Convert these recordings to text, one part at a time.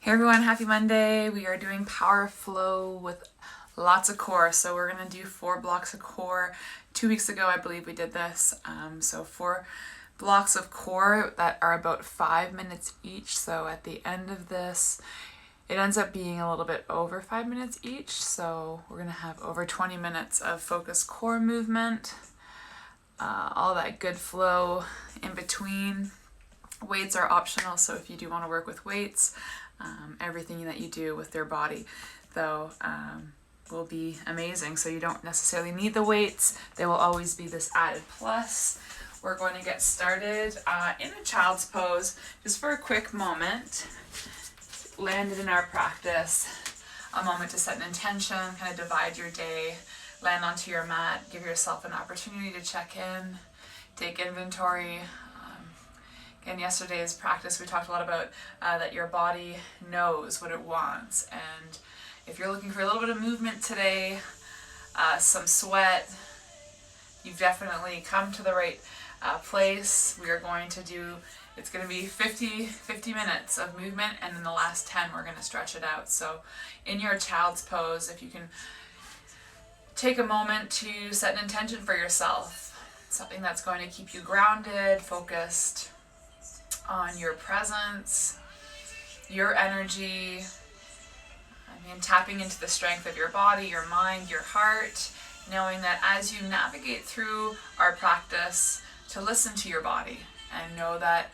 Hey everyone, happy Monday. We are doing power flow with lots of core. So we're going to do 4 blocks of core. 2 weeks ago, I believe we did this. So 4 blocks of core that are about 5 minutes each. So at the end of this, it ends up being a little bit over 5 minutes each. So we're going to have over 20 minutes of focused core movement. All that good flow in between. Weights are optional, so if you do want to work with weights, everything that you do with your body, though, will be amazing. So you don't necessarily need the weights. They will always be this added plus. We're going to get started in a child's pose just for a quick moment. Landed in our practice. A moment to set an intention, kind of divide your day, land onto your mat, give yourself an opportunity to check in, take inventory. In yesterday's practice, we talked a lot about that your body knows what it wants, and if you're looking for a little bit of movement today, some sweat, you've definitely come to the right place. We are going to do, it's going to be 50 minutes of movement, and in the last 10 we're going to stretch it out. So in your child's pose, if you can take a moment to set an intention for yourself, something that's going to keep you grounded, focused on your presence, your energy, tapping into the strength of your body, your mind, your heart, knowing that as you navigate through our practice, to listen to your body and know that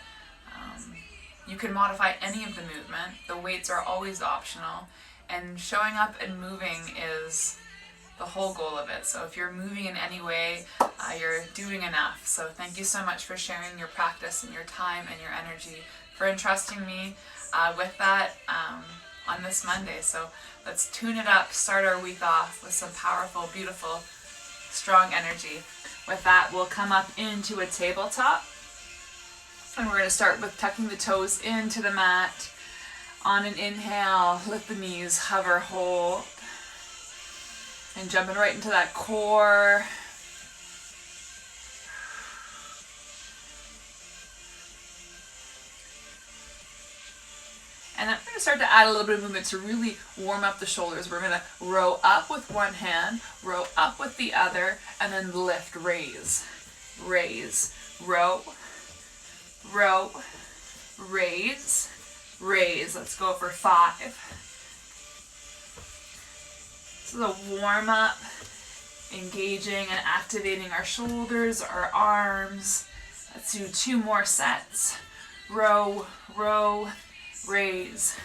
you can modify any of the movement. The weights are always optional, and showing up and moving is the whole goal of it. So if you're moving in any way, you're doing enough. So thank you so much for sharing your practice and your time and your energy, for entrusting me with that on this Monday. So let's tune it up, start our week off with some powerful, beautiful, strong energy. With that, we'll come up into a tabletop, and we're going to start with tucking the toes into the mat. On an inhale, lift the knees, hover, hold. And jumping right into that core. And then we're going to start to add a little bit of movement to really warm up the shoulders. We're going to row up with one hand, row up with the other, and then lift, raise, raise, row, row, raise, raise. Let's go for 5. This is a warm up, engaging and activating our shoulders, our arms. Let's do 2 more sets. Row, row, raise,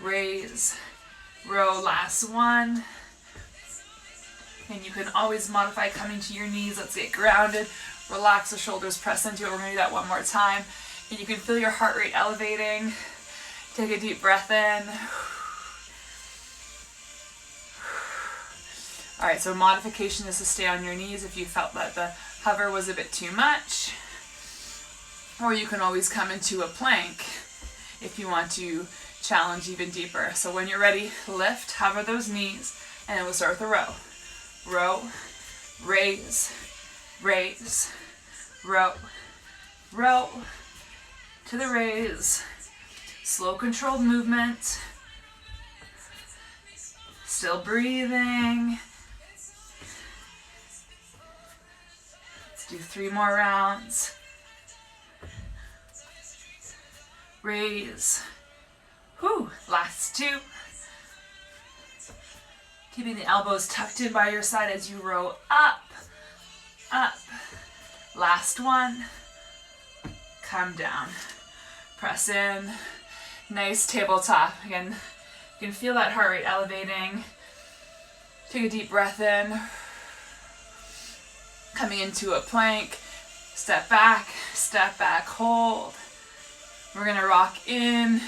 raise, row. Last one. And you can always modify coming to your knees. Let's get grounded. Relax the shoulders, press into it. We're going to do that one more time. And you can feel your heart rate elevating. Take a deep breath in. All right, so modification is to stay on your knees if you felt that the hover was a bit too much. Or you can always come into a plank if you want to challenge even deeper. So when you're ready, lift, hover those knees, and then we'll start with a row. Row, raise, raise, row, row, to the raise. Slow, controlled movement. Still breathing. Do 3 more rounds. Raise. Whew. Last 2. Keeping the elbows tucked in by your side as you row up, up. Last 1. Come down. Press in. Nice tabletop. Again, you can feel that heart rate elevating. Take a deep breath in. Coming into a plank, step back, hold. We're going to rock in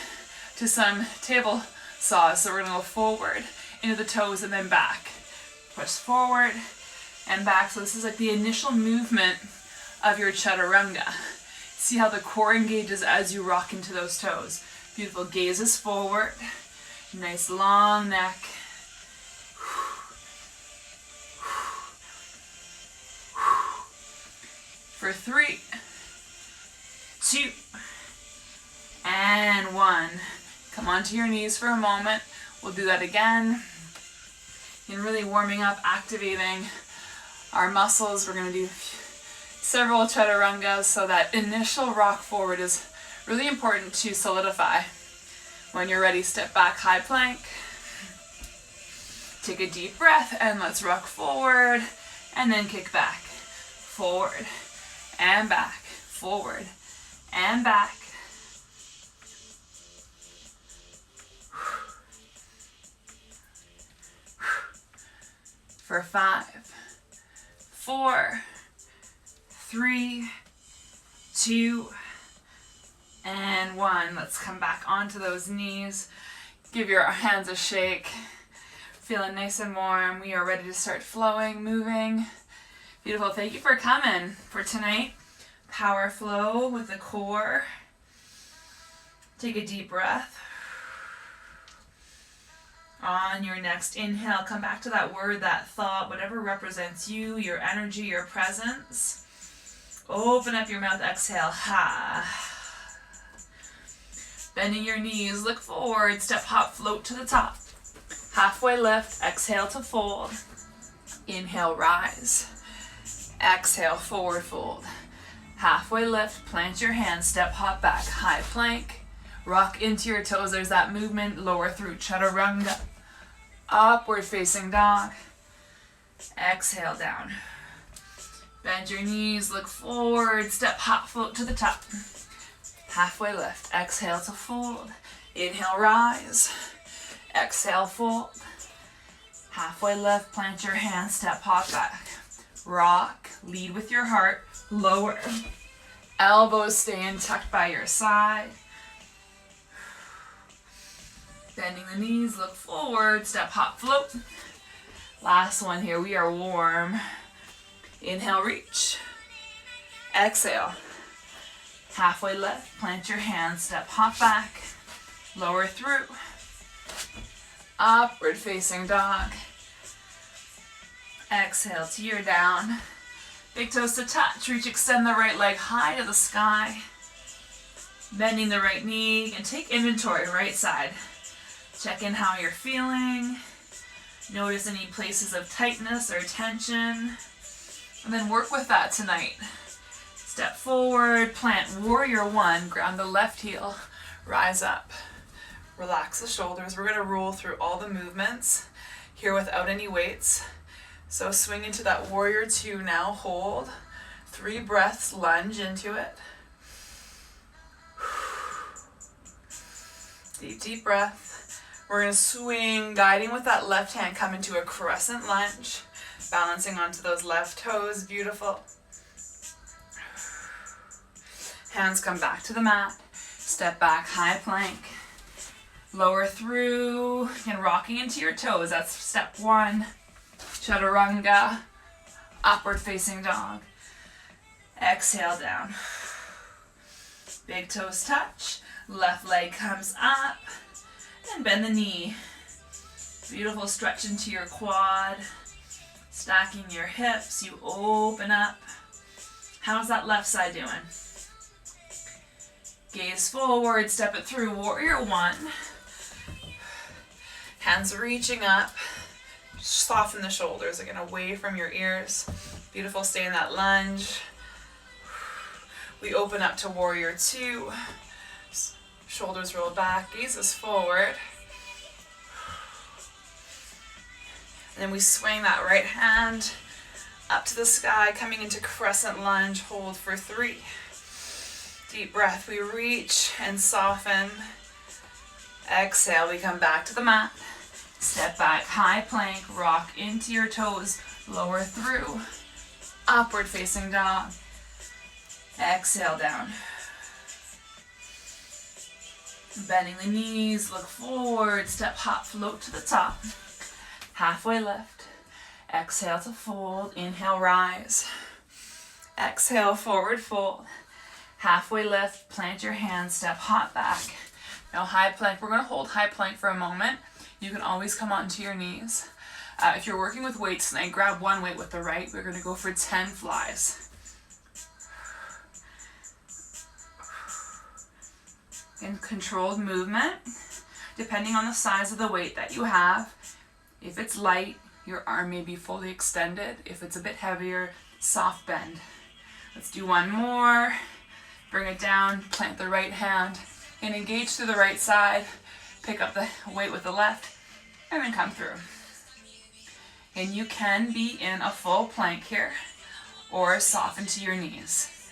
to some table saws. So we're going to go forward into the toes and then back. Push forward and back. So this is like the initial movement of your chaturanga. See how the core engages as you rock into those toes. Beautiful. Gazes forward. Nice long neck. For 3, 2, and 1. Come onto your knees for a moment. We'll do that again. And really warming up, activating our muscles. We're going to do several chaturangas, so that initial rock forward is really important to solidify. When you're ready, step back, high plank. Take a deep breath and let's rock forward and then kick back. Forward and back. Forward and back. For 5, 4, 3, 2, and 1. Let's come back onto those knees. Give your hands a shake. Feeling nice and warm. We are ready to start flowing, moving. Beautiful. Thank you for coming for tonight. Power flow with the core. Take a deep breath. On your next inhale, come back to that word, that thought, whatever represents you, your energy, your presence. Open up your mouth, exhale. Ha. Bending your knees, look forward, step, hop, float to the top. Halfway lift, exhale to fold. Inhale, rise. Exhale, forward fold. Halfway lift, plant your hands, step, hop back, high plank. Rock into your toes, there's that movement, lower through chaturanga. Upward facing dog. Exhale down. Bend your knees, look forward, step, hop, float to the top. Halfway lift, exhale to fold. Inhale, rise. Exhale, fold. Halfway lift, plant your hands, step, hop back. Rock, lead with your heart, lower. Elbows staying tucked by your side. Bending the knees, look forward, step, hop, float. Last one here, we are warm. Inhale, reach. Exhale. Halfway lift, plant your hands, step, hop back. Lower through. Upward facing dog. Exhale, tear down. Big toes to touch, reach, extend the right leg high to the sky. Bending the right knee, and take inventory, right side. Check in how you're feeling. Notice any places of tightness or tension. And then work with that tonight. Step forward, plant warrior one, ground the left heel, rise up. Relax the shoulders. We're going to roll through all the movements here without any weights. So swing into that warrior two now, hold. 3 breaths, lunge into it. Deep breath. We're going to swing, guiding with that left hand, come into a crescent lunge, balancing onto those left toes, beautiful. Hands come back to the mat, step back, high plank, lower through, and rocking into your toes, that's step 1, chaturanga, upward facing dog. Exhale down. Big toes touch, left leg comes up, and bend the knee. Beautiful stretch into your quad. Stacking your hips, you open up. How's that left side doing? Gaze forward, step it through, warrior one. Hands reaching up. Soften the shoulders, again, away from your ears. Beautiful, stay in that lunge. We open up to warrior two. Shoulders roll back, gazes forward. And then we swing that right hand up to the sky, coming into crescent lunge, hold for 3. Deep breath, we reach and soften. Exhale, we come back to the mat. Step back, high plank, rock into your toes, lower through. Upward facing dog. Exhale down. Bending the knees, look forward, step, hop, float to the top. Halfway lift. Exhale to fold, inhale, rise. Exhale, forward fold. Halfway lift, plant your hands, step, hop back. Now high plank, we're going to hold high plank for a moment. You can always come onto your knees. If you're working with weights tonight, grab one weight with the right. We're going to go for 10 flies. In controlled movement. depending on the size of the weight that you have. If it's light, your arm may be fully extended. If it's a bit heavier, soft bend. Let's do one more. Bring it down, plant the right hand, and engage through the right side. Pick up the weight with the left, and then come through. And you can be in a full plank here, or soften to your knees.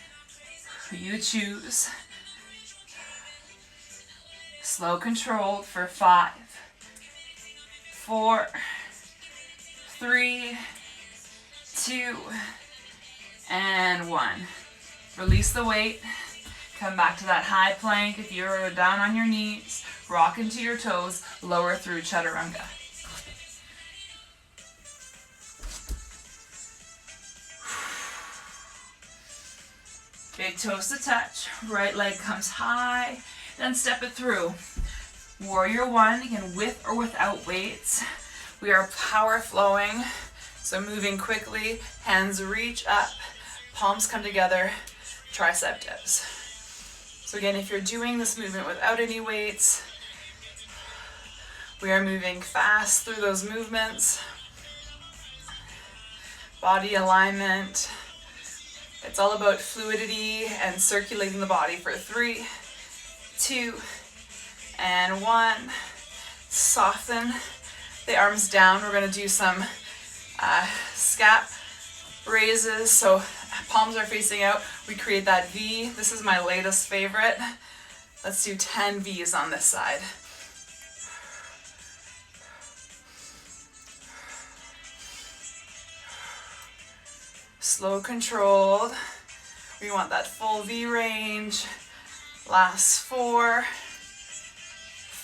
You choose. Slow, controlled for 5, 4, 3, 2, and 1. Release the weight. Come back to that high plank. If you're down on your knees, rock into your toes, lower through chaturanga. Big toes to touch. Right leg comes high, then step it through. Warrior one, again, with or without weights. We are power flowing, so moving quickly. Hands reach up, palms come together, tricep dips. So again, if you're doing this movement without any weights, we are moving fast through those movements. Body alignment. It's all about fluidity and circulating the body for 3, 2, and 1. Soften the arms down. We're going to do some scap raises. So palms are facing out. We create that V. This is my latest favorite. Let's do 10 V's on this side. Slow, controlled. We want that full V range. Last 4,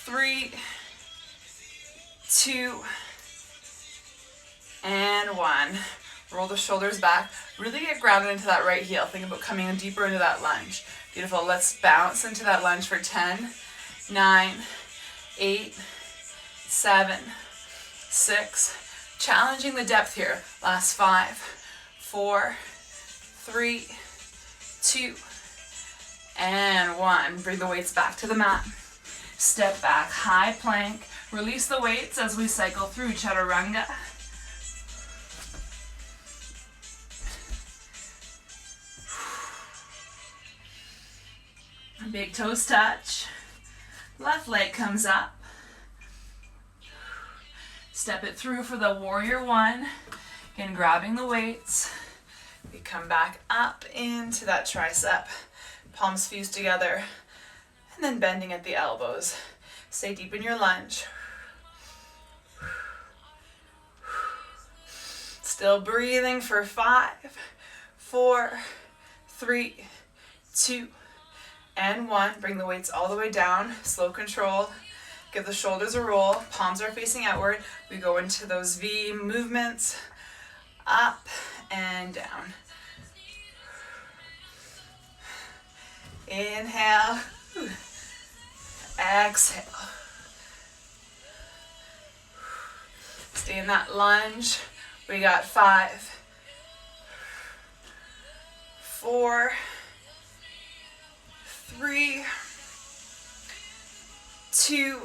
3, 2, and 1. Roll the shoulders back. Really get grounded into that right heel. Think about coming in deeper into that lunge. Beautiful. Let's bounce into that lunge for 10, 9, 8, 7, 6. Challenging the depth here. Last 5, 4, 3, 2, and 1. Bring the weights back to the mat. Step back, high plank. Release the weights as we cycle through chaturanga. Big toes touch. Left leg comes up. Step it through for the warrior one. Again, grabbing the weights. We come back up into that tricep. Palms fuse together. And then bending at the elbows. Stay deep in your lunge. Still breathing for 5, 4, 3, 2, and 1. Bring the weights all the way down. Slow, controlled. Give the shoulders a roll. Palms are facing outward. We go into those V movements. Up and down. Inhale. Exhale. Stay in that lunge. We got 5, 4, 3, 2,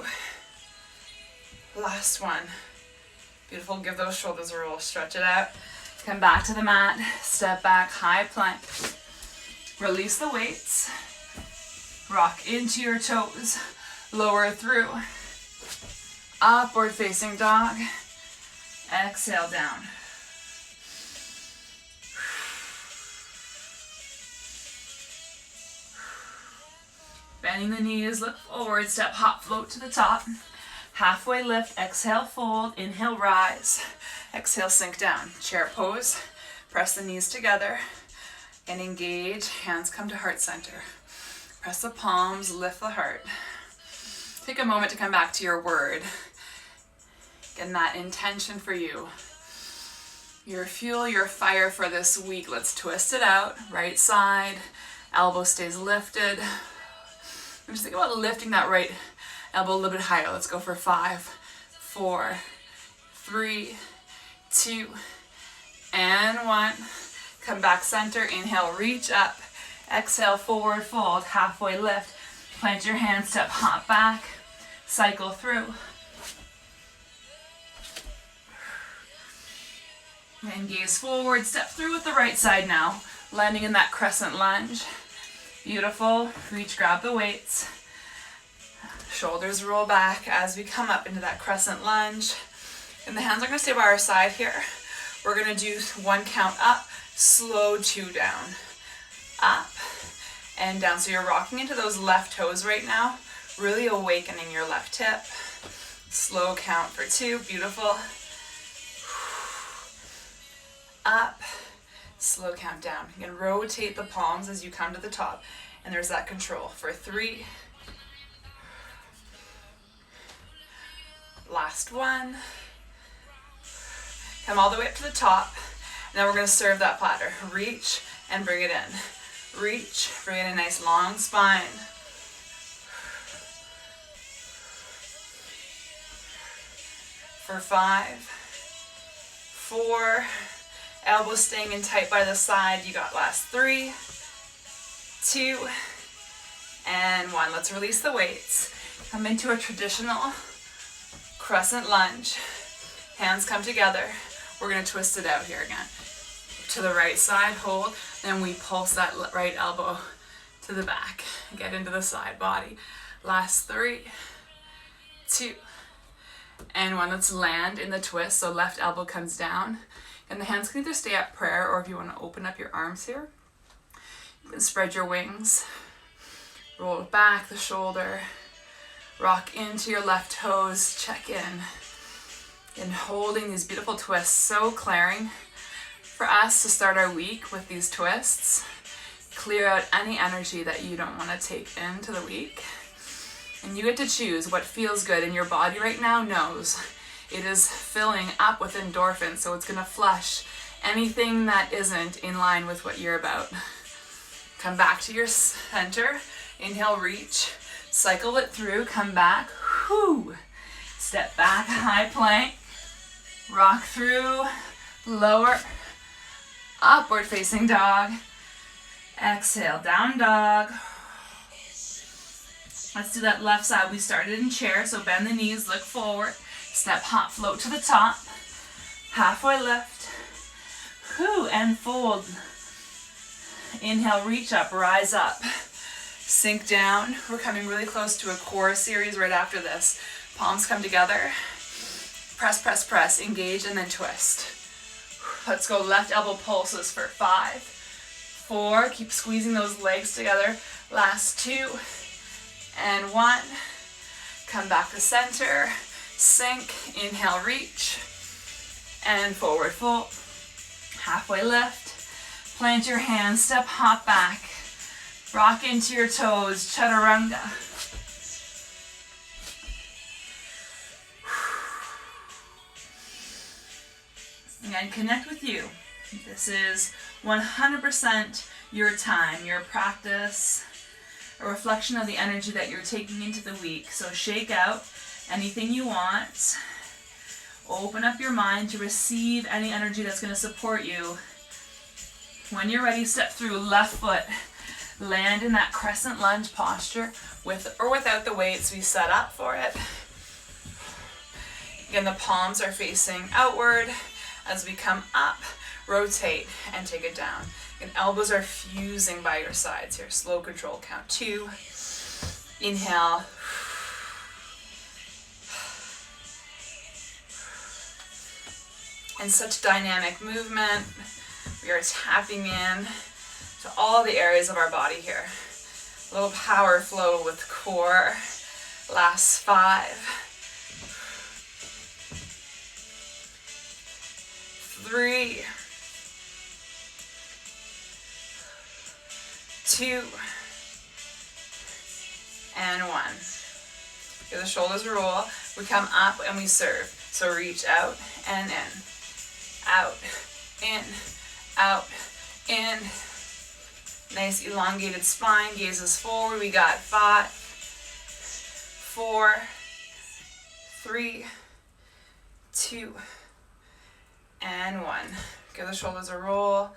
last one. Beautiful. Give those shoulders a roll. Stretch it out. Come back to the mat. Step back, high plank. Release the weights. Rock into your toes. Lower through. Upward facing dog. Exhale down. Bending the knees, look forward, step, hop, float to the top. Halfway lift, exhale, fold, inhale, rise. Exhale, sink down. Chair pose, press the knees together and engage. Hands come to heart center. Press the palms, lift the heart. Take a moment to come back to your word. Getting that intention for you. Your fuel, your fire for this week. Let's twist it out. Right side, elbow stays lifted. And just think about lifting that right elbow a little bit higher. Let's go for 5, 4, 3, 2, and 1. Come back center. Inhale, reach up. Exhale, forward fold. Halfway lift. Plant your hands, step, hop back. Cycle through. And gaze forward, step through with the right side now, landing in that crescent lunge. Beautiful. Reach, grab the weights. Shoulders roll back as we come up into that crescent lunge. And the hands are going to stay by our side here. We're going to do 1 count up, slow 2 down. Up and down. So you're rocking into those left toes right now, really awakening your left hip. Slow count for 2. Beautiful. Up, slow count down. You can rotate the palms as you come to the top, and there's that control for 3. Last 1. Come all the way up to the top. Now we're going to serve that platter. Reach and bring it in. Reach, bring in a nice long spine. For 5, 4, elbows staying in tight by the side. You got last 3, 2, and 1. Let's release the weights. Come into a traditional crescent lunge. Hands come together. We're going to twist it out here again. To the right side, hold. Then we pulse that right elbow to the back. Get into the side body. Last 3, 2, and 1. Let's land in the twist. So left elbow comes down. And the hands can either stay at prayer, or if you want to open up your arms here, you can spread your wings. Roll back the shoulder. Rock into your left toes. Check in. And holding these beautiful twists. So clearing for us to start our week with these twists. Clear out any energy that you don't want to take into the week. And you get to choose what feels good, and your body right now knows it is filling up with endorphins, so it's going to flush anything that isn't in line with what you're about. Come back to your center. Inhale, reach. Cycle it through. Come back. Whoo. Step back, high plank. Rock through. Lower. Upward facing dog. Exhale, down dog. Let's do that left side. We started in chair, so bend the knees, look forward. Step, hop, float to the top. Halfway lift. Whoo, and fold. Inhale, reach up, rise up. Sink down. We're coming really close to a core series right after this. Palms come together. Press, press, press. Engage and then twist. Let's go left elbow pulses for 5, 4. Keep squeezing those legs together. Last 2 and 1. Come back to center. Sink, inhale, reach, and forward fold. Halfway lift, plant your hands, step, hop back, rock into your toes, chaturanga. And connect with you. This is 100% your time, your practice, a reflection of the energy that you're taking into the week. So shake out anything you want. Open up your mind to receive any energy that's going to support you. When you're ready, step through left foot. Land in that crescent lunge posture with or without the weights. We set up for it. Again, the palms are facing outward. As we come up, rotate and take it down. And elbows are fusing by your sides here. Slow control, count 2. Inhale. And such dynamic movement. We are tapping in to all the areas of our body here. A little power flow with core. Last 5. 3. 2. And 1. Give the shoulders a roll. We come up and we serve. So reach out and in. Out, in, out, in. Nice elongated spine, gazes forward. We got 5, 4, 3, 2, and 1. Give the shoulders a roll.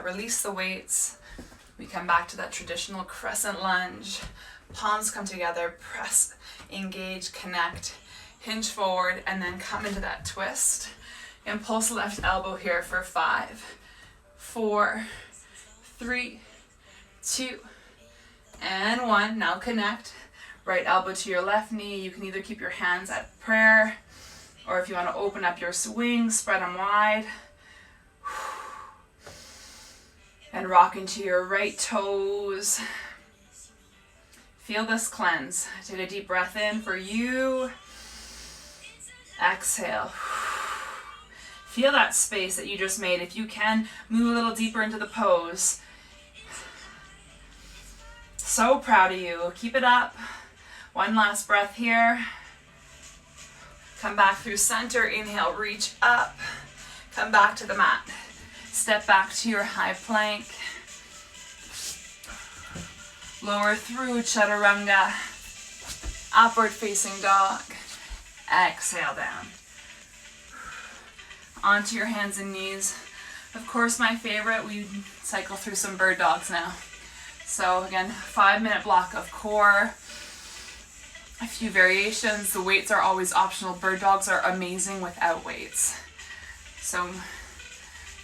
Release the weights. We come back to that traditional crescent lunge. Palms come together, press, engage, connect, hinge forward, and then come into that twist. Impulse left elbow here for 5, 4, 3, 2, and 1. Now connect. Right elbow to your left knee. You can either keep your hands at prayer, or if you want to open up your wings, spread them wide. And rock into your right toes. Feel this cleanse. Take a deep breath in for you. Exhale. Feel that space that you just made. If you can, move a little deeper into the pose. So proud of you. Keep it up. One last breath here. Come back through center. Inhale, reach up. Come back to the mat. Step back to your high plank. Lower through chaturanga. Upward facing dog. Exhale down. Onto your hands and knees. Of course, my favorite, we cycle through some bird dogs now. So again, 5-minute block of core. A few variations. The weights are always optional. Bird dogs are amazing without weights. So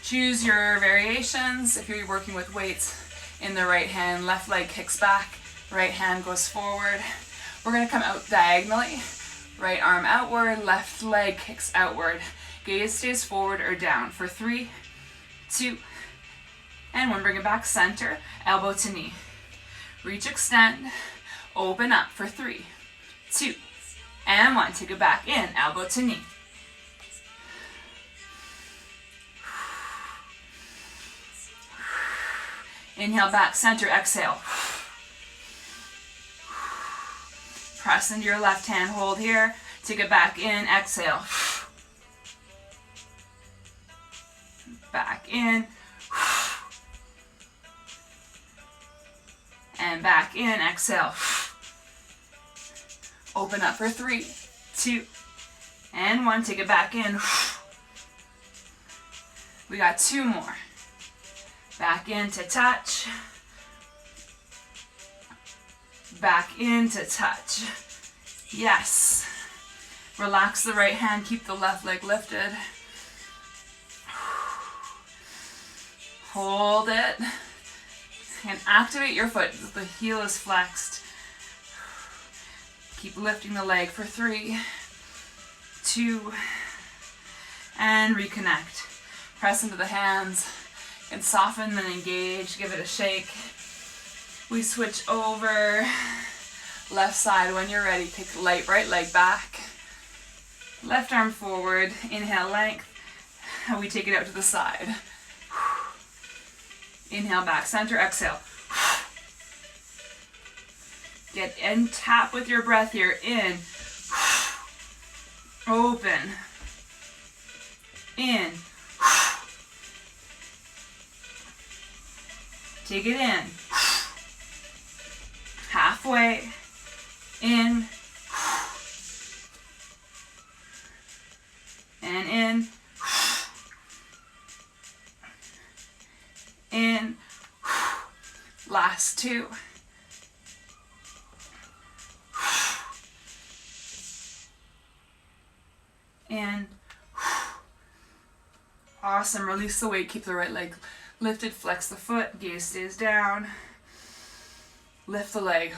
choose your variations. If you're working with weights, in the right hand, left leg kicks back, right hand goes forward. We're going to come out diagonally. Right arm outward, left leg kicks outward. Gaze stays forward or down for 3, 2, and 1. Bring it back center, elbow to knee. Reach, extend, open up for 3, 2, and 1. Take it back in, elbow to knee. Inhale, back center, exhale. Press into your left hand, hold here. Take it back in, exhale. Back in. And back in, exhale. Open up for 3, 2, and 1. Take it back in. We got 2 more. Back in to touch. Back in to touch. Yes. Relax the right hand, keep the left leg lifted. Hold it. And activate your foot. The heel is flexed. Keep lifting the leg for 3, 2, and reconnect. Press into the hands and soften and engage. Give it a shake. We switch over. Left side when you're ready. Take light right leg back. Left arm forward. Inhale, length. And we take it out to the side. Inhale, back center, exhale. Get in, tap with your breath here. In. Open. In. Take it in. Halfway. In. And in. In. Last 2. In. Awesome. Release the weight. Keep the right leg lifted. Flex the foot. Gaze stays down. Lift the leg.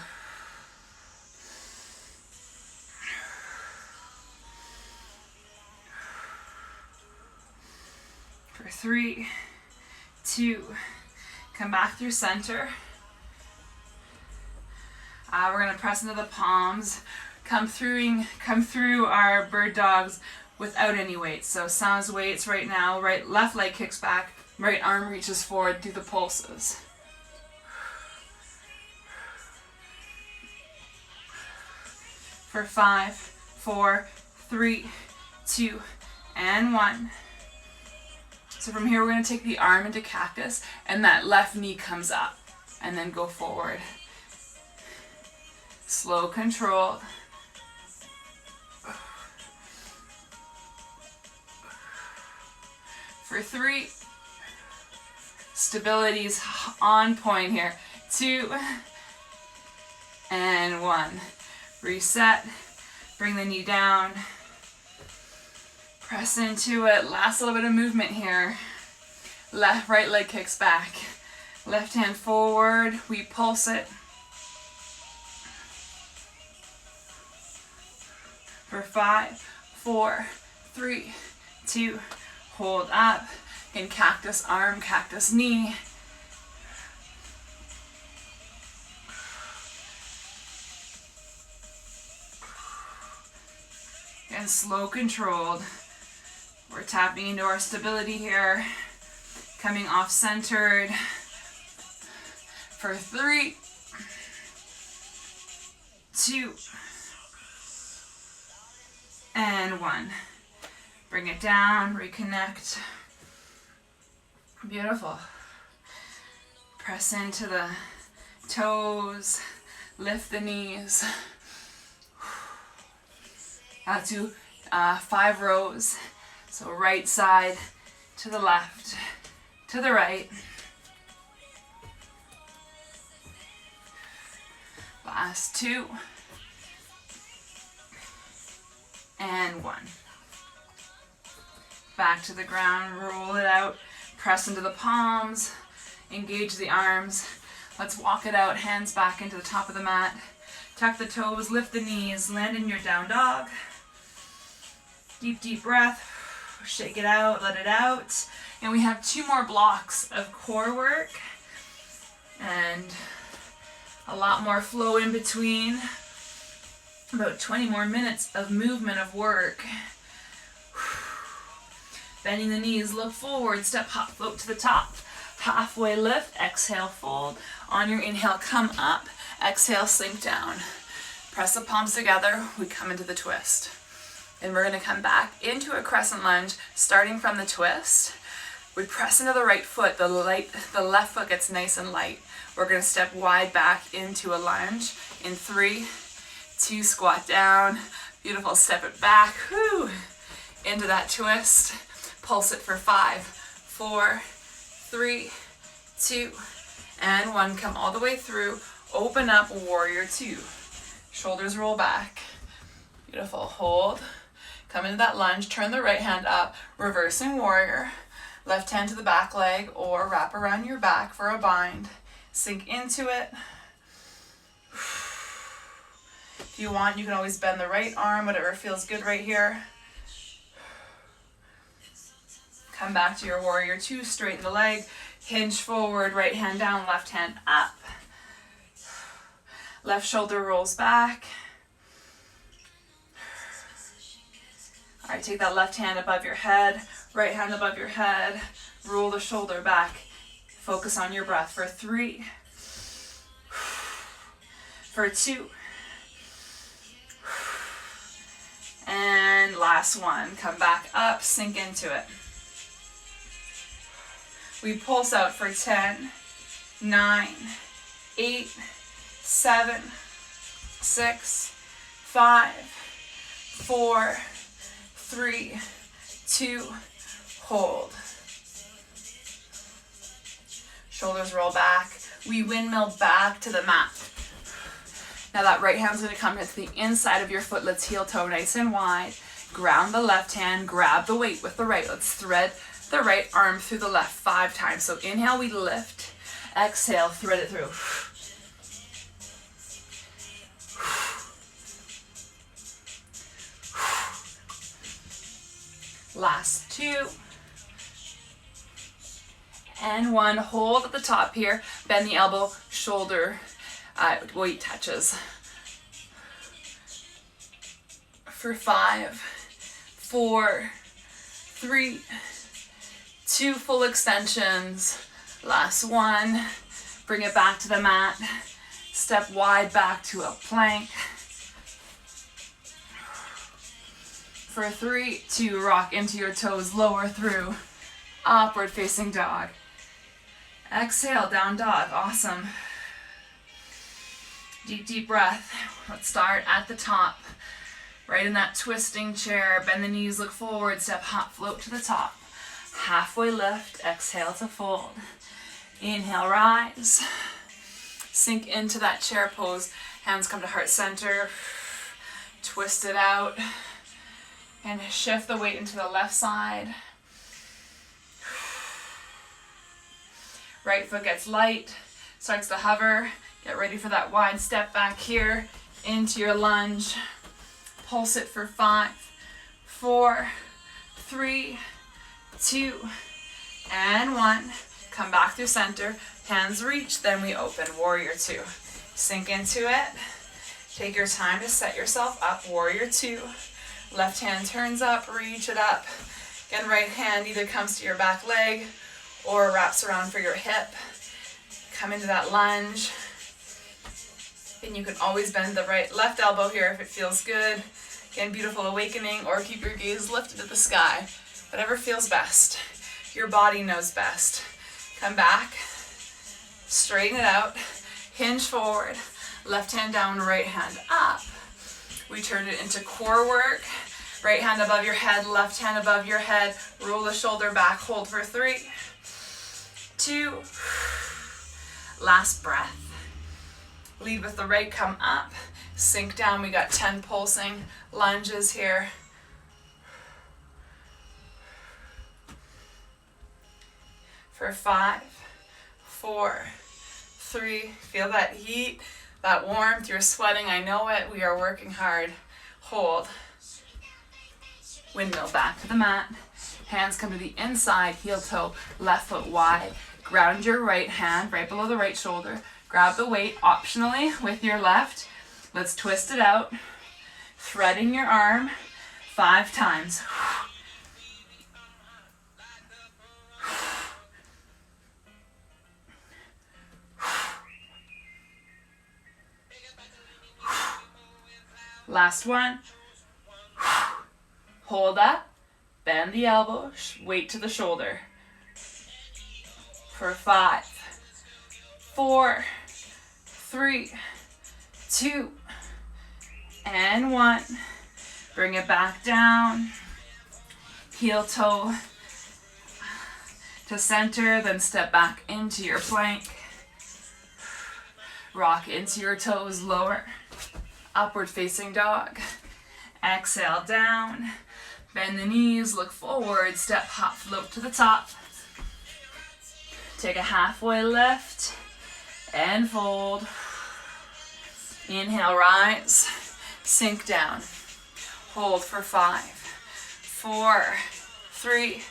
For 3, 2, come back through center. We're going to press into the palms. Come through our bird dogs without any weights. So sans weights right now. Left leg kicks back. Right arm reaches forward through the pulses. For 5, 4, 3, 2, and 1. So from here we're going to take the arm into cactus and that left knee comes up and then go forward. Slow, controlled. For 3, stability's on point here. 2, and 1. Reset, bring the knee down, press into it, last little bit of movement here. Right leg kicks back, left hand forward, we pulse it. For 5, 4, 3, 2, hold up, in cactus arm, cactus knee. And slow controlled. We're tapping into our stability here. Coming off centered. For 3, 2, and 1. Bring it down, reconnect. Beautiful. Press into the toes, lift the knees. Now do 5 rows. So right side to the left, to the right. Last 2. And 1. Back to the ground, roll it out, press into the palms, engage the arms. Let's walk it out, hands back into the top of the mat. Tuck the toes, lift the knees, land in your down dog. Deep, deep breath. Shake it out, let it out. And we have 2 more blocks of core work and a lot more flow in between. About 20 more minutes of movement of work. Bending the knees, look forward, step, hop, float to the top. Halfway lift, exhale, fold. On your inhale, come up. Exhale, sink down. Press the palms together, we come into the twist. And we're gonna come back into a crescent lunge, starting from the twist. We press into the right foot, the left foot gets nice and light. We're gonna step wide back into a lunge. In 3, 2, squat down. Beautiful, step it back, whoo, into that twist. Pulse it for 5, 4, 3, 2, and 1. Come all the way through. Open up, warrior 2. Shoulders roll back. Beautiful, hold. Come into that lunge, turn the right hand up, reversing warrior. Left hand to the back leg or wrap around your back for a bind. Sink into it. If you want, you can always bend the right arm, whatever feels good right here. Come back to your warrior 2, straighten the leg, hinge forward, right hand down, left hand up. Left shoulder rolls back. All right, take that left hand above your head, right hand above your head, roll the shoulder back. Focus on your breath for 3, for 2, and last 1. Come back up, sink into it. We pulse out for 10, 9, 8, 7, 6, 5, 4, 3, 2, hold. Shoulders roll back. We windmill back to the mat. Now that right hand's gonna come to the inside of your foot. Let's heel toe nice and wide. Ground the left hand, grab the weight with the right. Let's thread the right arm through the left 5 times. So inhale, we lift. Exhale, thread it through. Last 2. And 1. Hold at the top here. Bend the elbow, shoulder, weight touches. For 5, 4, 3, 2 full extensions. Last 1. Bring it back to the mat. Step wide back to a plank. For 3, 2, rock into your toes, lower through. Upward facing dog. Exhale, down dog. Awesome. Deep, deep breath. Let's start at the top. Right in that twisting chair. Bend the knees, look forward, step, hop, float to the top. Halfway lift, exhale to fold. Inhale, rise. Sink into that chair pose. Hands come to heart center. Twist it out. And shift the weight into the left side. Right foot gets light, starts to hover. Get ready for that wide step back here into your lunge. Pulse it for 5, 4, 3, 2, and 1. Come back through center. Hands reach, then we open. Warrior 2. Sink into it. Take your time to set yourself up. Warrior 2. Left hand turns up, reach it up. Again, right hand either comes to your back leg or wraps around for your hip. Come into that lunge. And you can always bend the left elbow here if it feels good. Again, beautiful awakening, or keep your gaze lifted to the sky. Whatever feels best. Your body knows best. Come back. Straighten it out. Hinge forward. Left hand down, right hand up. We turn it into core work. Right hand above your head, left hand above your head. Roll the shoulder back, hold for 3, 2. Last breath. Lead with the right, come up. Sink down, we got 10 pulsing lunges here. For 5, 4, 3. Feel that heat, that warmth. You're sweating, I know it. We are working hard. Hold. Windmill back to the mat. Hands come to the inside, heel toe, left foot wide. Ground your right hand right below the right shoulder. Grab the weight optionally with your left. Let's twist it out. Threading your arm 5 times. Last one. Hold that. Bend the elbow. Weight to the shoulder. For 5, 4, 3, 2, and 1. Bring it back down. Heel toe to center, then step back into your plank. Rock into your toes, lower. Upward facing dog. Exhale down. Bend the knees, look forward, step, hop, float to the top. Take a halfway lift and fold. Inhale, rise, sink down. Hold for 5, 4, 3,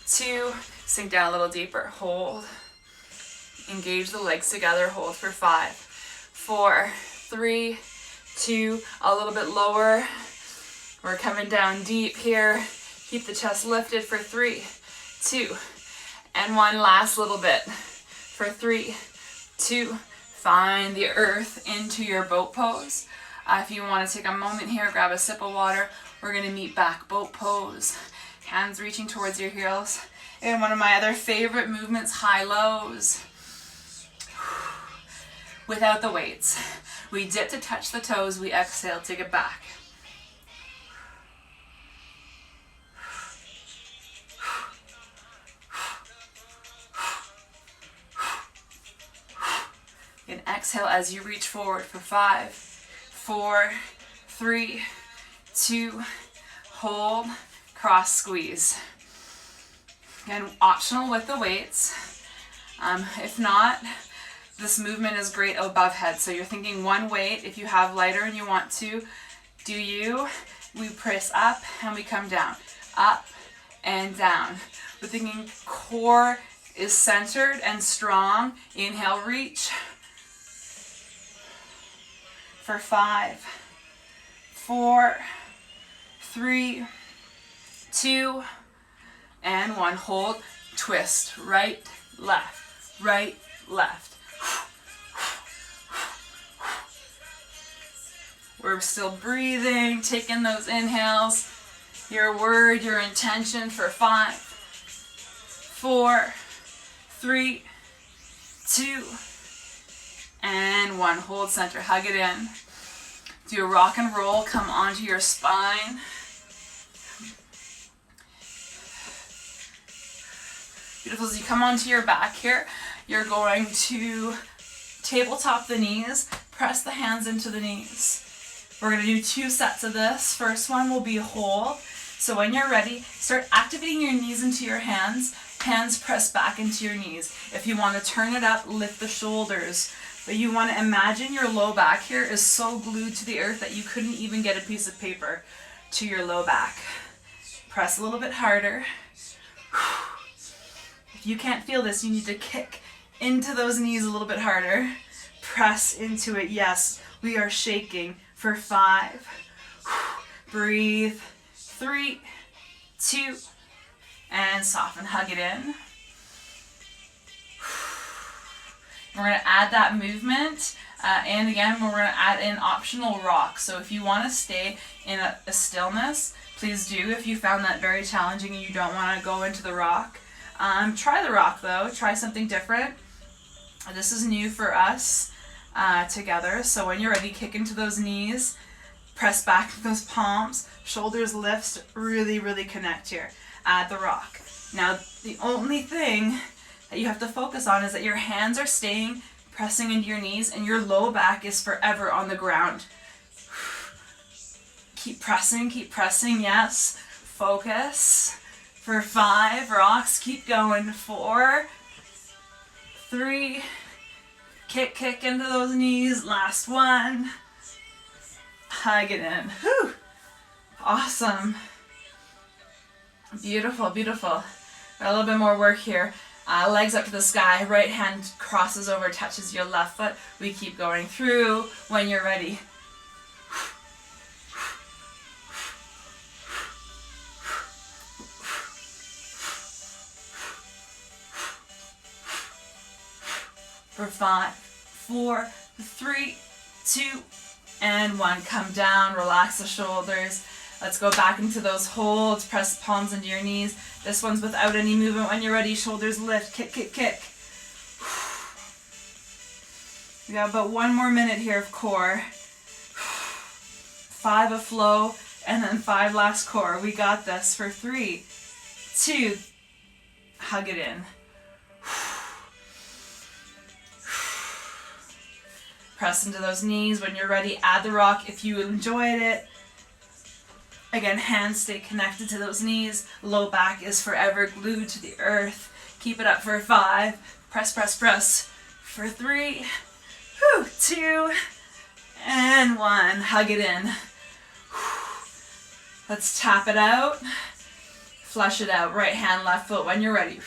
2, sink down a little deeper, hold. Engage the legs together, hold for 5, 4, 3, 2, a little bit lower. We're coming down deep here. Keep the chest lifted for 3, 2, and 1. Last little bit for 3, 2. Find the earth into your boat pose. If you want to take a moment here, grab a sip of water. We're going to meet back boat pose. Hands reaching towards your heels. And one of my other favorite movements, high lows. Without the weights. We dip to touch the toes. We exhale, take it back. And exhale as you reach forward for 5, 4, 3, 2, hold, cross squeeze. Again, optional with the weights. If not, this movement is great above head. So you're thinking one weight. If you have lighter and you want to, we press up and we come down, up and down. We're thinking core is centered and strong. Inhale, reach. For 5, 4, 3, 2, and 1. Hold, twist, right, left, right, left. We're still breathing, taking those inhales. Your word, your intention for 5, 4, 3, 2, and 1. Hold center, hug it in. Do a rock and roll, come onto your spine. Beautiful. As you come onto your back here, you're going to Tabletop the knees, press the hands into the knees. We're going to do 2 sets of this. First one will be whole. So when you're ready, start activating your knees into your hands. Hands press back into your knees. If you want to turn it up, lift the shoulders. But you want to imagine your low back here is so glued to the earth that you couldn't even get a piece of paper to your low back. Press a little bit harder. If you can't feel this, you need to kick into those knees a little bit harder. Press into it. Yes, we are shaking for 5. Breathe. 3, 2, and soften. Hug it in. We're going to add that movement. And again, we're going to add in optional rock. So if you want to stay in a stillness, please do. If you found that very challenging and you don't want to go into the rock, try the rock though. Try something different. This is new for us together. So when you're ready, kick into those knees. Press back with those palms. Shoulders lift. Really, really connect here. Add the rock. Now, the only thing that you have to focus on is that your hands are staying pressing into your knees and your low back is forever on the ground. Keep pressing, yes. Focus. For 5, rocks, keep going. 4, 3, kick into those knees. Last one. Hug it in. Whew. Awesome. Beautiful, beautiful. Got a little bit more work here. Legs up to the sky. Right hand crosses over, touches your left foot. We keep going through when you're ready. For 5, 4, 3, 2, and 1. Come down, relax the shoulders. Let's go back into those holds. Press palms into your knees. This one's without any movement. When you're ready, shoulders lift. Kick, kick, kick. We got about 1 more minute here of core. 5 of flow, and then 5 last core. We got this for 3, 2, hug it in. Press into those knees. When you're ready, add the rock if you enjoyed it. Again, hands stay connected to those knees. Low back is forever glued to the earth. Keep it up for 5. Press, press, press. For 3, 2, and 1. Hug it in. Let's tap it out. Flush it out. Right hand, left foot when you're ready.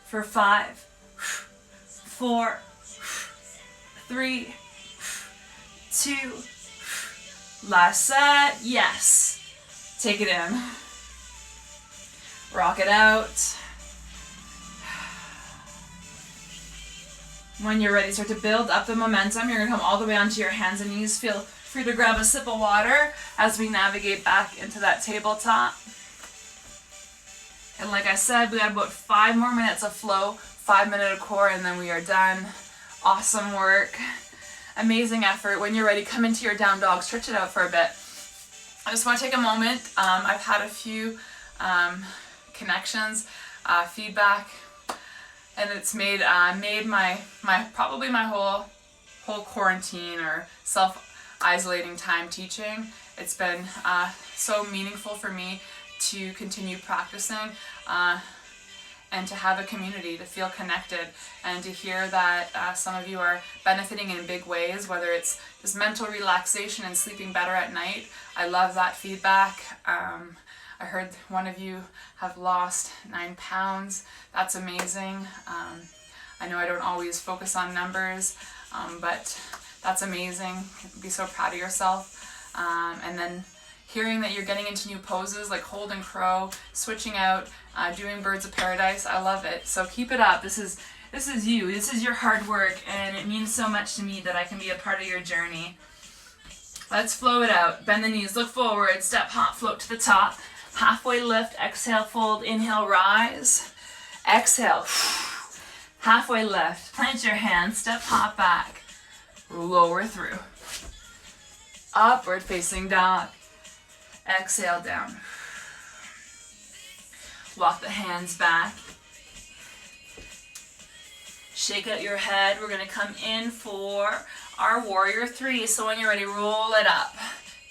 For 5, 4, 3, 2, last set. Yes. Take it in. Rock it out. When you're ready, start to build up the momentum. You're going to come all the way onto your hands and knees. Feel free to grab a sip of water as we navigate back into that tabletop. And like I said, we have about 5 more minutes of flow, 5 minutes of core, and then we are done. Awesome work. Amazing effort. When you're ready, come into your down dog. Stretch it out for a bit. I just want to take a moment. I've had a few connections, feedback, and it's made my probably my whole quarantine or self-isolating time teaching. It's been so meaningful for me to continue practicing and to have a community, to feel connected, and to hear that some of you are benefiting in big ways, whether it's just mental relaxation and sleeping better at night. I love that feedback. I heard one of you have lost 9 pounds. That's amazing. I know I don't always focus on numbers, but that's amazing. Be so proud of yourself. And then hearing that you're getting into new poses like hold and crow, switching out, doing birds of paradise. I love it. So keep it up. This is you. This is your hard work, and it means so much to me that I can be a part of your journey. Let's flow it out. Bend the knees, look forward, step, hop, float to the top. Halfway lift, exhale, fold, inhale, rise. Exhale. Halfway lift. Plant your hands, step, hop back. Lower through. Upward facing dog. Exhale down. Walk the hands back. Shake out your head. We're going to come in for our warrior three. So when you're ready, roll it up.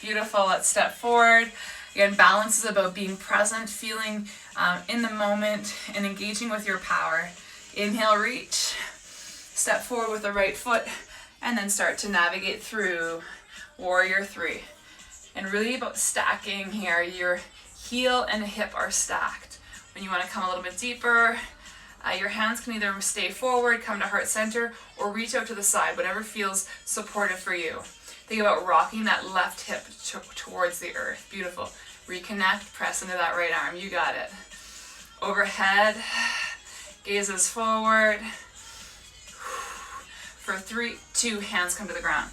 Beautiful. Let's step forward. Again, balance is about being present, feeling in the moment, and engaging with your power. Inhale, reach. Step forward with the right foot, and then start to navigate through warrior three. And really about stacking here. Your heel and hip are stacked. When you want to come a little bit deeper, your hands can either stay forward, come to heart center, or reach out to the side, whatever feels supportive for you. Think about rocking that left hip towards the earth. Beautiful. Reconnect, press into that right arm. You got it. Overhead, gazes forward. For 3, 2, hands come to the ground.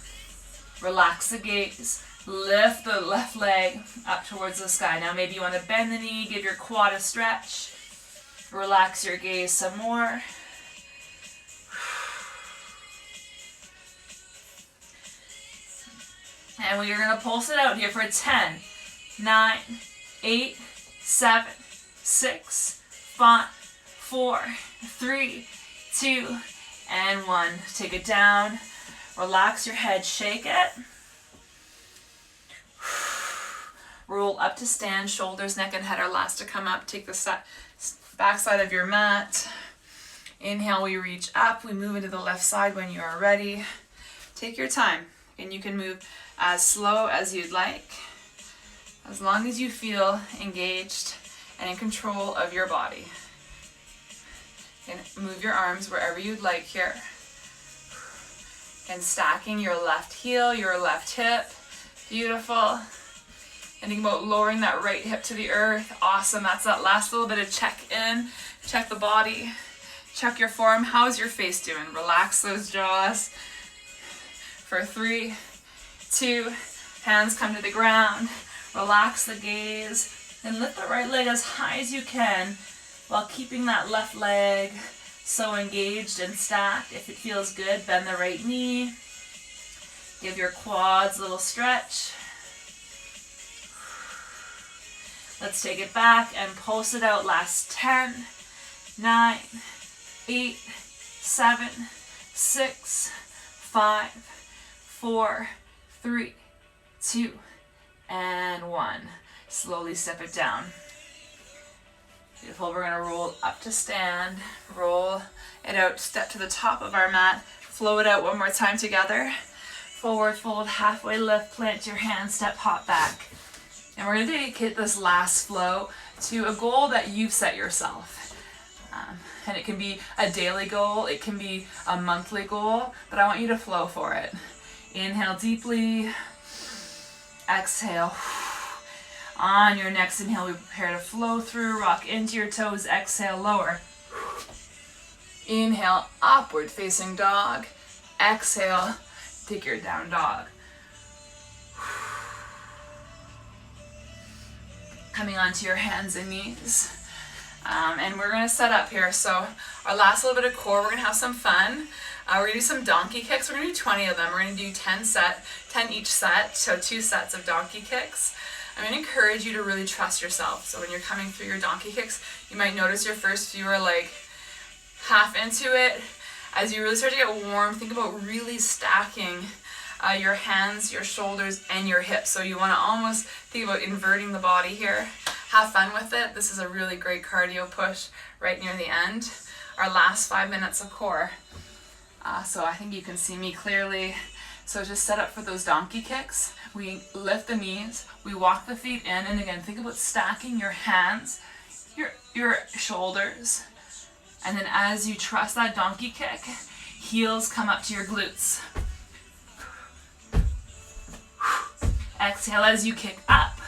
Relax the gaze. Lift the left leg up towards the sky. Now maybe you want to bend the knee, give your quad a stretch. Relax your gaze some more. And we are going to pulse it out here for 10, 9, 8, 7, 6, 5, 4, 3, 2, and 1. Take it down. Relax your head, shake it. Roll up to stand, shoulders, neck, and head are last to come up. Take the back side of your mat. Inhale, we reach up. We move into the left side when you are ready. Take your time, and you can move as slow as you'd like, as long as you feel engaged and in control of your body. And move your arms wherever you'd like here. And stacking your left heel, your left hip. Beautiful. And think about lowering that right hip to the earth. Awesome. That's that last little bit of check-in. Check the body. Check your form. How's your face doing? Relax those jaws. For 3, 2, hands come to the ground. Relax the gaze. And lift the right leg as high as you can while keeping that left leg so engaged and stacked. If it feels good, bend the right knee. Give your quads a little stretch. Let's take it back and pulse it out. Last 10, 9, 8, 7, 6, 5, 4, 3, 2, and 1. Slowly step it down. Beautiful. We're going to roll up to stand. Roll it out. Step to the top of our mat. Flow it out one more time together. Forward fold, halfway lift, plant your hands, step, hop back. And we're going to dedicate this last flow to a goal that you've set yourself. And it can be a daily goal, it can be a monthly goal, but I want you to flow for it. Inhale deeply. Exhale. On your next inhale, we prepare to flow through, rock into your toes, exhale, lower. Inhale, upward facing dog. Exhale, take your down dog. Coming onto your hands and knees. And we're going to set up here. So our last little bit of core, we're going to have some fun. We're going to do some donkey kicks. We're going to do 20 of them. We're going to do 10 each set, so 2 sets of donkey kicks. I'm going to encourage you to really trust yourself. So when you're coming through your donkey kicks, you might notice your first few are like half into it. As you really start to get warm, think about really stacking your hands, your shoulders, and your hips. So you want to almost think about inverting the body here. Have fun with it. This is a really great cardio push right near the end. Our last 5 minutes of core. So I think you can see me clearly. So just set up for those donkey kicks. We lift the knees, we walk the feet in, and again, think about stacking your hands, your shoulders, and then as you trust that donkey kick, heels come up to your glutes. Exhale as you kick up.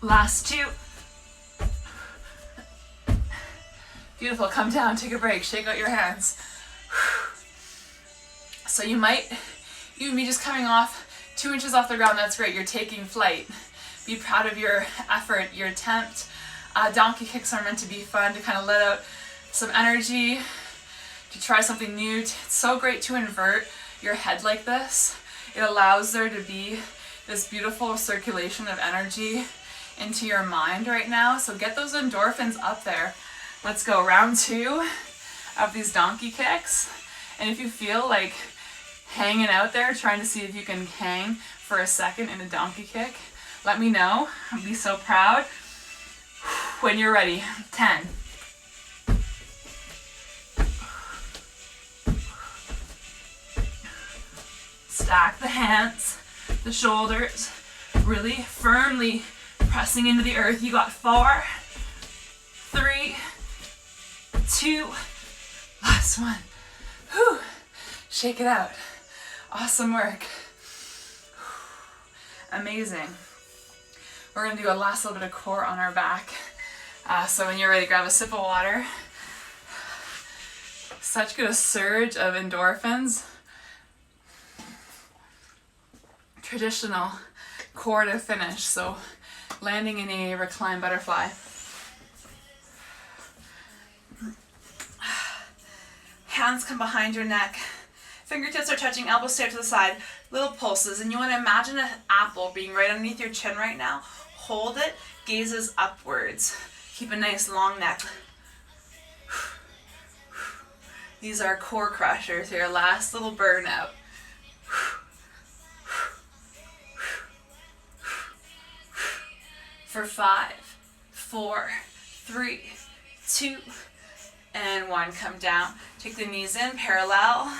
Last 2. Beautiful. Come down, take a break, shake out your hands. So you might even be just coming off 2 inches off the ground. That's great. You're taking flight. Be proud of your effort, your attempt. Donkey kicks are meant to be fun, to kind of let out some energy. to try something new. It's so great to invert your head like this. It allows there to be this beautiful circulation of energy into your mind right now. So get those endorphins up there. Let's go. Round 2 of these donkey kicks. And if you feel like hanging out there, trying to see if you can hang for a second in a donkey kick, let me know. I'll be so proud. When you're ready. 10. Stack the hands, the shoulders, really firmly pressing into the earth. You got 4, 3, 2, last one. Whew. Shake it out. Awesome work. Amazing. We're going to do a last little bit of core on our back. So when you're ready, grab a sip of water. Such good a surge of endorphins. Traditional core to finish. So landing in a reclined butterfly. Hands come behind your neck. Fingertips are touching, elbows stay up to the side. Little pulses. And you want to imagine an apple being right underneath your chin right now. Hold it, gazes upwards. Keep a nice long neck. These are core crushers, your last little burnout. For 5, 4, 3, 2, and 1. Come down. Take the knees in, parallel.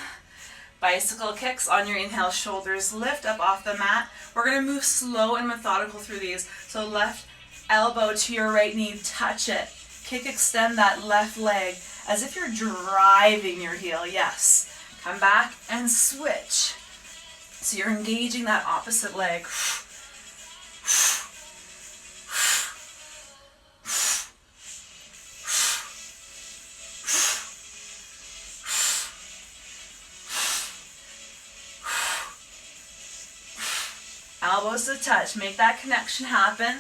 Bicycle kicks on your inhale, shoulders lift up off the mat. We're going to move slow and methodical through these. So left elbow to your right knee, touch it. Kick, extend that left leg as if you're driving your heel. Yes. Come back and switch. So you're engaging that opposite leg. Elbows to touch. Make that connection happen.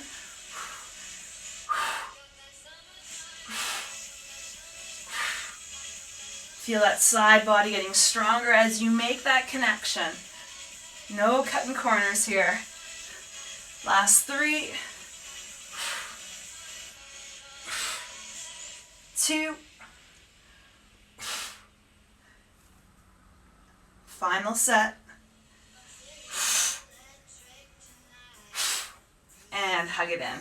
Feel that side body getting stronger as you make that connection. No cutting corners here. Last 3, 2, final set. And hug it in.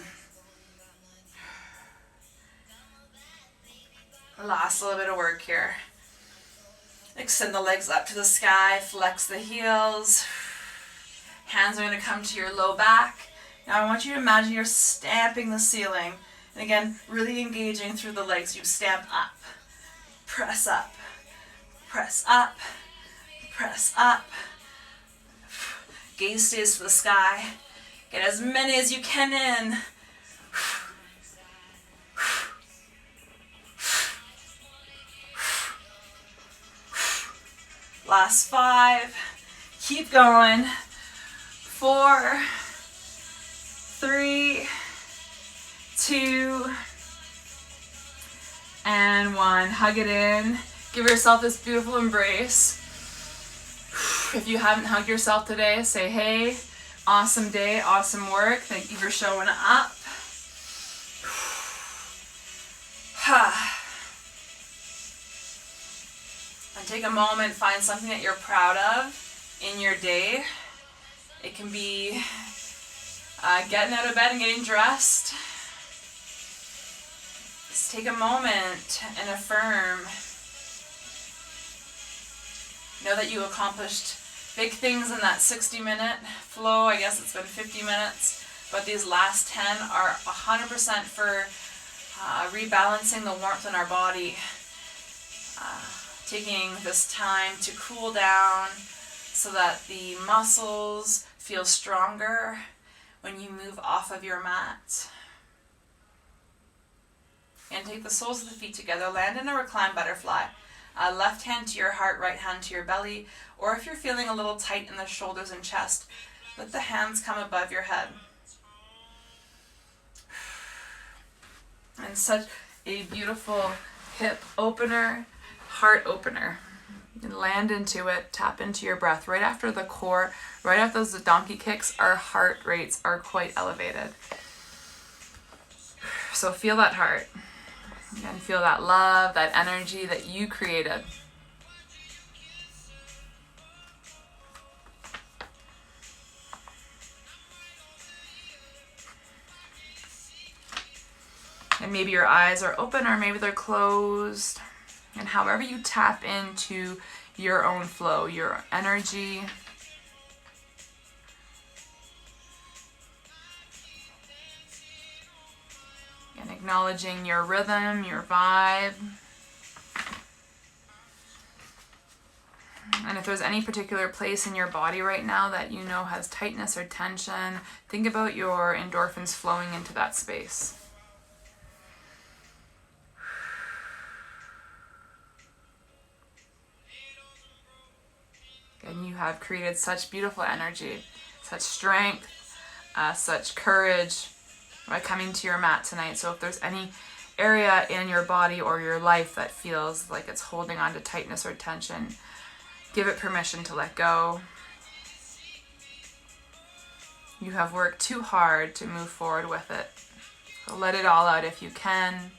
Last little bit of work here. Extend the legs up to the sky, flex the heels. Hands are going to come to your low back. Now I want you to imagine you're stamping the ceiling. And again, really engaging through the legs. You stamp up, press up, press up, press up. Gaze stays to the sky. Get as many as you can in. Last 5. Keep going. 4, 3, 2, and 1. Hug it in. Give yourself this beautiful embrace. If you haven't hugged yourself today, say hey. Awesome day, awesome work. Thank you for showing up. And take a moment, find something that you're proud of in your day. It can be getting out of bed and getting dressed. Just take a moment and affirm. Know that you accomplished big things in that 60-minute flow. I guess it's been 50 minutes, but these last 10 are 100% for rebalancing the warmth in our body. Taking this time to cool down so that the muscles feel stronger when you move off of your mat. And take the soles of the feet together. Land in a reclined butterfly. Left hand to your heart, right hand to your belly. Or if you're feeling a little tight in the shoulders and chest, let the hands come above your head. And such a beautiful hip opener, heart opener. And land into it, tap into your breath. Right after the core, right after those donkey kicks, our heart rates are quite elevated. So feel that heart. And feel that love, that energy that you created. And maybe your eyes are open or maybe they're closed. And however you tap into your own flow, your energy, and acknowledging your rhythm, your vibe. And if there's any particular place in your body right now that you know has tightness or tension, think about your endorphins flowing into that space. And you have created such beautiful energy, such strength, such courage by coming to your mat tonight. So if there's any area in your body or your life that feels like it's holding on to tightness or tension, give it permission to let go. You have worked too hard to move forward with it. So let it all out if you can.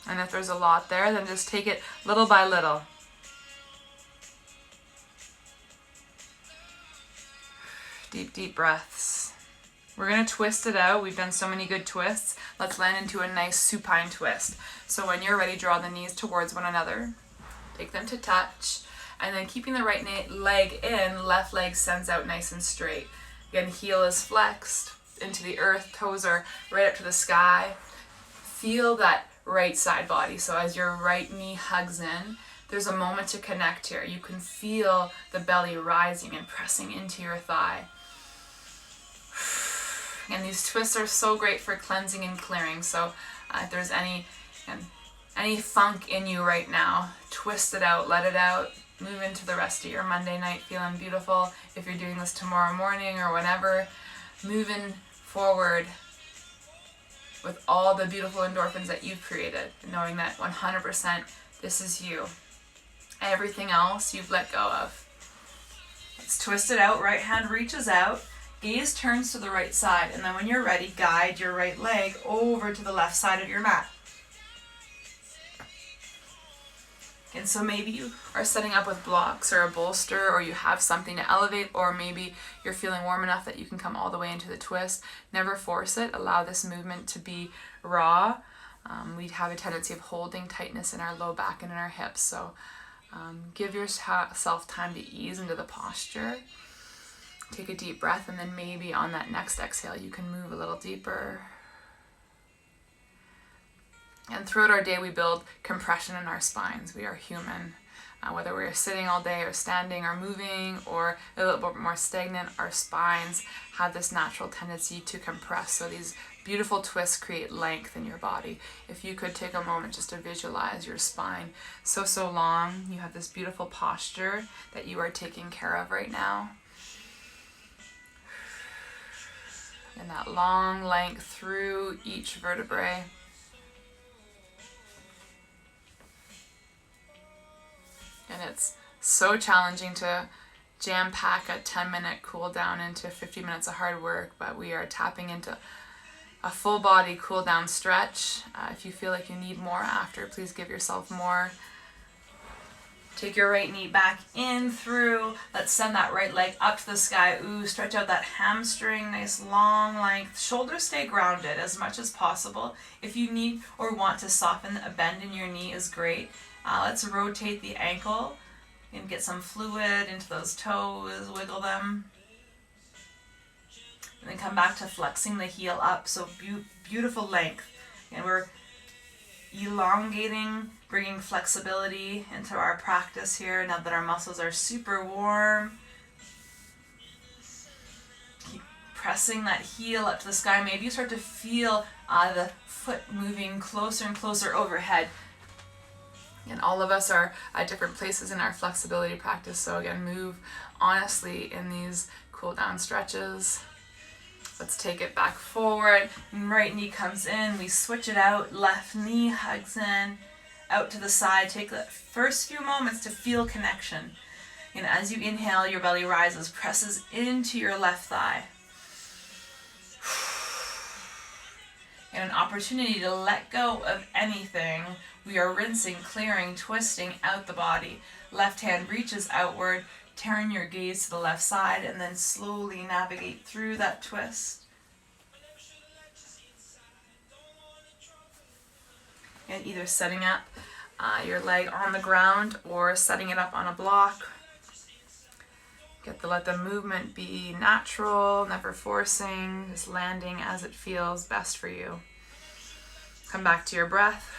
And if there's a lot there, then just take it little by little. Deep, deep breaths. We're going to twist it out. We've done so many good twists. Let's land into a nice supine twist. So when you're ready, draw the knees towards one another. Take them to touch. And then keeping the right leg in, left leg sends out nice and straight. Again, heel is flexed into the earth. Toes are right up to the sky. Feel that right side body. So as your right knee hugs in, there's a moment to connect here. You can feel the belly rising and pressing into your thigh. And these twists are so great for cleansing and clearing. So if there's any funk in you right now, twist it out, let it out, move into the rest of your Monday night feeling beautiful. If you're doing this tomorrow morning or whenever, moving forward with all the beautiful endorphins that you've created, knowing that 100% this is you. Everything else you've let go of. Let's twist it out. Right hand reaches out. Gaze turns to the right side. And then when you're ready, guide your right leg over to the left side of your mat. And so maybe you are setting up with blocks or a bolster, or you have something to elevate, or maybe you're feeling warm enough that you can come all the way into the twist. Never force it. Allow this movement to be raw. We have a tendency of holding tightness in our low back and in our hips. So give yourself time to ease into the posture. Take a deep breath, and then maybe on that next exhale, you can move a little deeper. And throughout our day, we build compression in our spines. We are human. Whether we're sitting all day or standing or moving or a little bit more stagnant, our spines have this natural tendency to compress. So these beautiful twists create length in your body. If you could take a moment just to visualize your spine so long, you have this beautiful posture that you are taking care of right now. And that long length through each vertebrae. And it's so challenging to jam-pack a 10-minute cool down into 50 minutes of hard work, but we are tapping into a full body cool down stretch. If you feel like you need more after, please give yourself more. Take your right knee back in through. Let's send that right leg up to the sky. Ooh, stretch out that hamstring, nice long length. Shoulders stay grounded as much as possible. If you need or want to soften a bend in your knee is great. Let's rotate the ankle and get some fluid into those toes, wiggle them. And then come back to flexing the heel up, so beautiful length. And we're elongating, bringing flexibility into our practice here now that our muscles are super warm. Keep pressing that heel up to the sky. Maybe you start to feel the foot moving closer and closer overhead. And all of us are at different places in our flexibility practice. So again, move honestly in these cool down stretches. Let's take it back forward. Right knee comes in. We switch it out. Left knee hugs in. Out to the side. Take the first few moments to feel connection. And as you inhale, your belly rises, presses into your left thigh. And an opportunity to let go of anything. We are rinsing, clearing, twisting out the body. Left hand reaches outward. Turn your gaze to the left side and then slowly navigate through that twist. And either setting up your leg on the ground or setting it up on a block. Let the movement be natural, never forcing, just landing as it feels best for you. Come back to your breath.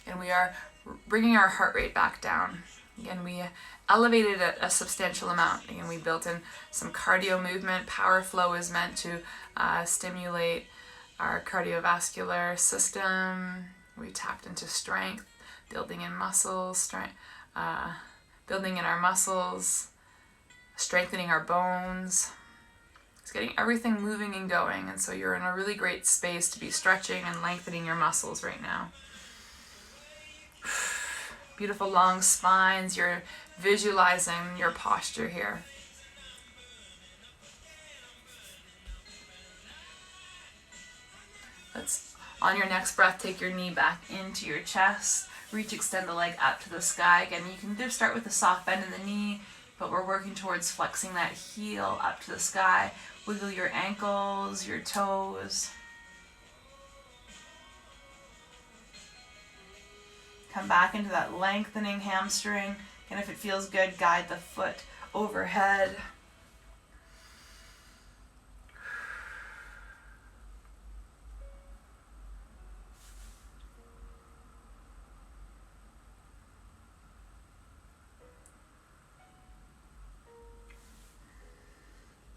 And we are bringing our heart rate back down. Again, we elevated it a substantial amount. Again, we built in some cardio movement. Power flow is meant to stimulate our cardiovascular system. We tapped into strength, building in muscles, building in our muscles, strengthening our bones. It's getting everything moving and going. And so you're in a really great space to be stretching and lengthening your muscles right now. Beautiful long spines. You're visualizing your posture here. On your next breath, take your knee back into your chest. Reach, extend the leg up to the sky. Again, you can either start with a soft bend in the knee, but we're working towards flexing that heel up to the sky. Wiggle your ankles, your toes. Come back into that lengthening hamstring. And if it feels good, guide the foot overhead.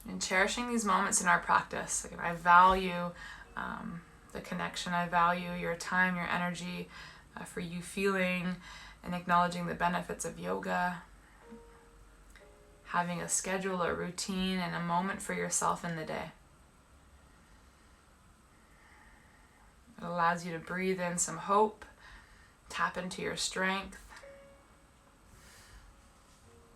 And cherishing these moments in our practice. Again, I value the connection. I value your time, your energy, for you feeling and acknowledging the benefits of yoga. Having a schedule, a routine, and a moment for yourself in the day. It allows you to breathe in some hope, tap into your strength.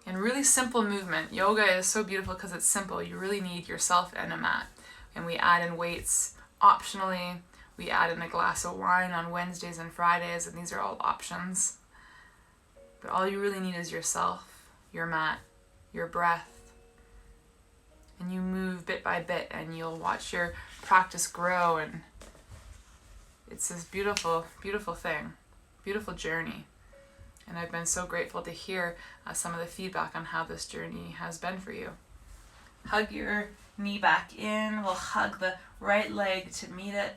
And really simple movement. Yoga is so beautiful because it's simple. You really need yourself and a mat. And we add in weights optionally. We add in a glass of wine on Wednesdays and Fridays, and these are all options. But all you really need is yourself, your mat, your breath. And you move bit by bit, and you'll watch your practice grow, and it's this beautiful, beautiful thing, beautiful journey. And I've been so grateful to hear some of the feedback on how this journey has been for you. Hug your knee back in. We'll hug the right leg to meet it.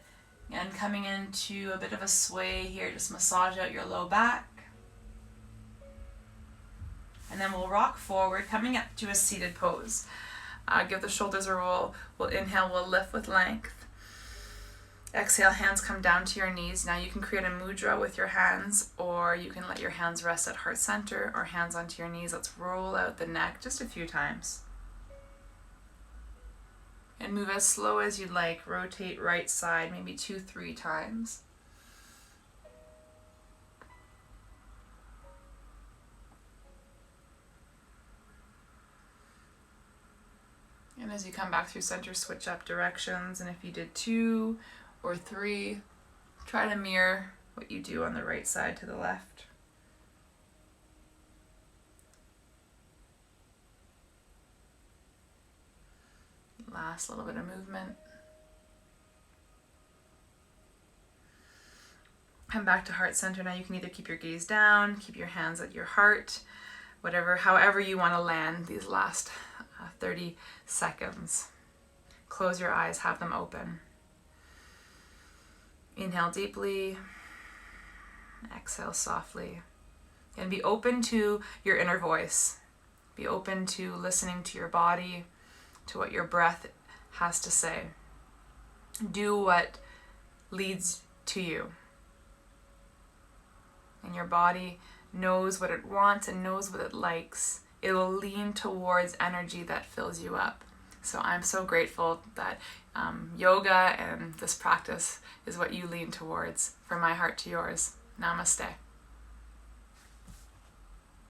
And coming into a bit of a sway here, just massage out your low back. And then we'll rock forward, coming up to a seated pose. Give the shoulders a roll. We'll inhale, we'll lift with length. Exhale, hands come down to your knees. Now you can create a mudra with your hands, or you can let your hands rest at heart center, or hands onto your knees. Let's roll out the neck just a few times. And move as slow as you'd like. Rotate right side, maybe 2-3 times. And as you come back through center, switch up directions. And if you did 2 or 3, try to mirror what you do on the right side to the left. Last little bit of movement. Come back to heart center. Now you can either keep your gaze down, keep your hands at your heart, however you want to land these last 30 seconds. Close your eyes, have them open. Inhale deeply, exhale softly, and be open to your inner voice. Be open to listening to your body, to what your breath has to say. Do what leads to you. And your body knows what it wants and knows what it likes. It will lean towards energy that fills you up. So I'm so grateful that yoga and this practice is what you lean towards. From my heart to yours. Namaste.